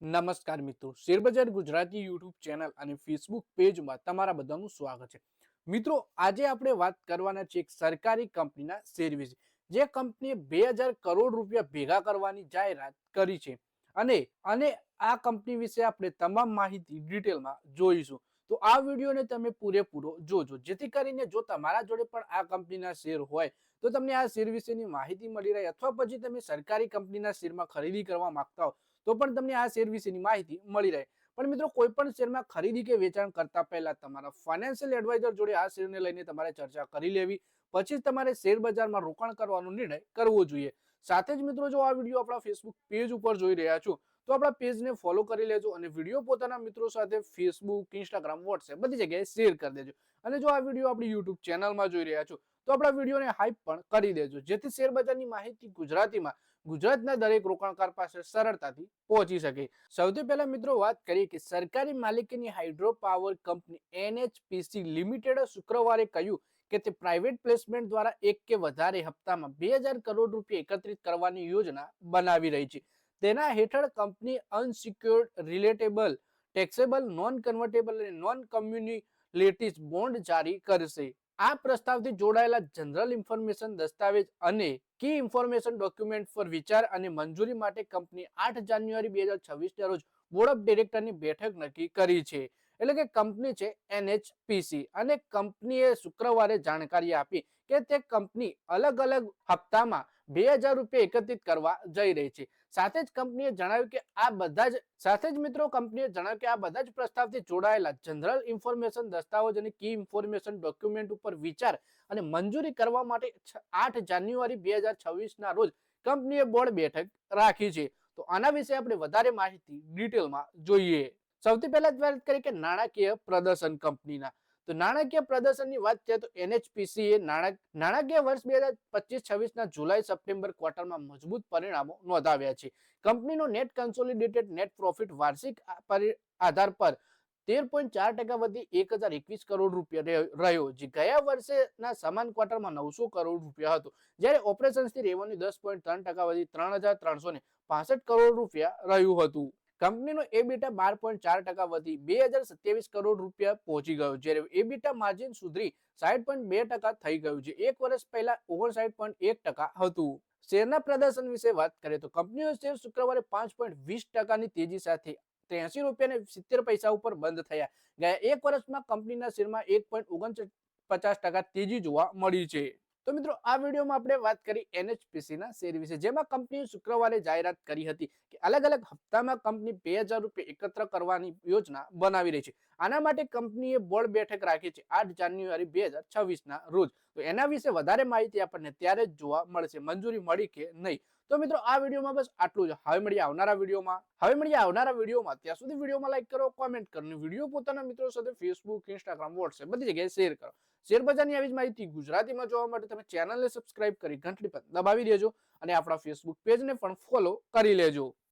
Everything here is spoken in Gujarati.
નમસ્કાર મિત્રો, શેરબજાર ગુજરાતી યુટ્યુબ ચેનલ અને ફેસબુક પેજમાં તમારા બધાનું સ્વાગત છે. મિત્રો, આજે આપણે વાત કરવાના છે એક સરકારી કંપનીના શેર વિશે, જે કંપનીએ 2000 કરોડ રૂપિયા ભેગા કરવાની જાહેરાત કરી છે. અને આ કંપની વિશે આપણે તમામ માહિતી ડિટેલમાં જોઈશું. તો આ વિડીયોને તમે પૂરેપૂરો જોજો, જેથી કરીને જો તમારા જોડે પણ આ કંપનીના શેર હોય તો તમને આ શેર વિશેની માહિતી મળી રહે, અથવા પછી તમે સરકારી કંપનીના શેરમાં ખરીદી કરવા માંગતા હો તો પણ તમને આ શેર વિશેની માહિતી મળી રહે. પણ મિત્રો, કોઈ પણ શેરમાં ખરીદી કે વેચાણ કરતા પહેલા તમારા ફાઇનાન્શિયલ એડવાઇઝર જોડે આ શેરને લઈને તમારે ચર્ચા કરી લેવી, પછી તમારે શેર બજારમાં રોકાણ કરવાનો નિર્ણય કરવો જોઈએ. સાથે જ મિત્રો, જો આ વિડીયો આપણા ફેસબુક પેજ ઉપર જોઈ રહ્યા છો તો આપણા પેજને ફોલો કરી લેજો અને વિડીયો પોતાના મિત્રો સાથે ફેસબુક, ઇન્સ્ટાગ્રામ, વોટ્સએપ બધી જગ્યાએ શેર કરી દેજો. અને જો આ વિડીયો આપણી યુટ્યુબ ચેનલમાં જોઈ રહ્યા છો તો આપણા વિડીયોને હાઈપ પણ કરી દેજો, જેથી શેર બજારની માહિતી ગુજરાતીમાં ગુજરાતના દરેક રોકાણકાર પાસે સરળતાથી પહોંચી શકે. સૌથી પહેલા મિત્રો વાત કરીએ કે સરકારી માલિકીની હાઇડ્રો પાવર કંપની NHPC લિમિટેડે શુક્રવારે કહ્યું કે તે પ્રાઇવેટ પ્લેસમેન્ટ દ્વારા એક કે વધારે હપ્તામાં 2000 કરોડ રૂપિયા એકત્રિત કરવાની યોજના બનાવી રહી છે. તેના હેઠળ company unsecured, relatable, taxable, non convertible અને નોન કમ્યુનિલેટિવ બોન્ડ જારી કરશે. આ પ્રસ્તાવથી જોડાયેલા જનરલ ઇન્ફોર્મેશન દસ્તાવેજ અને કી ઇન્ફોર્મેશન ડોક્યુમેન્ટ પર વિચાર અને મંજૂરી માટે કંપની 8 જાન્યુઆરી 2026 રોજ બોર્ડ ઓફ ડિરેક્ટરની બેઠક નક્કી કરી છે. એટલે કે કંપની છે NHPC, અને કંપનીએ શુક્રવારે જાણકારી આપી કે તે કંપની અલગ અલગ હપ્તામાં 2000 રૂપિયા એકત્રિત કરવા જઈ રહી છે. સાથે જ કંપનીએ જણાવ્યું કે આ બધા જ પ્રસ્તાવથી જોડાયેલા જનરલ ઇન્ફોર્મેશન દસ્તાવેજ અને કી ઇન્ફોર્મેશન ડોક્યુમેન્ટ ઉપર વિચાર અને મંજૂરી કરવા માટે 8 જાન્યુઆરી 2026 રોજ કંપનીએ બોર્ડ બેઠક રાખી છે. તો આના વિશે આપણે વધારે માહિતી ડિટેલમાં જોઈએ. સૌથી પહેલા વાત કરીએ કે નાણાકીય પ્રદર્શન કંપનીના. તો નાણાકીય પ્રદર્શનની વાત કરીએ તો NHPC એ નાણાકીય વર્ષ 2025-26 જુલાઈ-સપ્ટેમ્બર ક્વાર્ટરમાં મજબૂત પરિણામો નોંધાવ્યા છે. કંપનીનો નેટ કન્સોલિડેટેડ નેટ પ્રોફિટ વાર્ષિક આધાર પર 13.4% વધી 1021 કરોડ રૂપિયા રહ્યો, જે ગયા વર્ષેના સમાન ક્વાર્ટરમાં 900 કરોડ રૂપિયા હતો. જ્યારે ઓપરેશન્સથી રેવન્યુ 10.3% વધી 3365 કરોડ રૂપિયા રહ્યું હતું. કંપનીનો એબીટા 12.4% વધી 2027 કરોડ રૂપિયા પહોંચી ગયો, જ્યારે એબીટા માર્જિન સુધરી 60.2% થઈ ગયું, જે એક વર્ષ પહેલા 59.1% હતું. શેરના પ્રદર્શન વિશે વાત કરીએ તો કંપનીનો શેર શુક્રવારે 5.20%ની તેજી સાથે 83 રૂપિયા 70 પૈસા ઉપર બંધ થયા. ગયા એક વર્ષમાં કંપનીના શેરમાં 1.49% તેજી જોવા મળી છે. તો મિત્રો, આ વિડીયોમાં આપણે વાત કરી NHPC ના શેર વિશે, જેમાં કંપનીએ શુક્રવારે જાહેરાત કરી હતી કે અલગ અલગ હપ્તામાં કંપની 2000 રૂપિયા એકત્ર કરવાની યોજના બનાવી રહી છે. આના માટે કંપનીએ બોર્ડ બેઠક રાખી છે 8 જાન્યુઆરી 2026 રોજ. તો એના વિશે વધારે માહિતી આપણને ત્યારે જ જોવા મળશે, મંજૂરી મળી કે નહીં. તો મિત્રો, આ વિડીયોમાં બસ આટલું જ. હવે મળીએ આવનારા વિડીયોમાં. ત્યાં સુધી વિડીયોમાં લાઈક કરો, કોમેન્ટ કરો, વિડીયો પોતાના મિત્રો સાથે ફેસબુક, ઇન્સ્ટાગ્રામ, વોટ્સએપ બધી જગ્યાએ શેર કરો. શેર બજારની આવી જ માહિતી ગુજરાતીમાં જોવા માટે તમે ચેનલને સબસ્ક્રાઇબ કરી ઘંટડી પર દબાવી દેજો અને આપણા ફેસબુક પેજને પણ ફોલો કરી લેજો.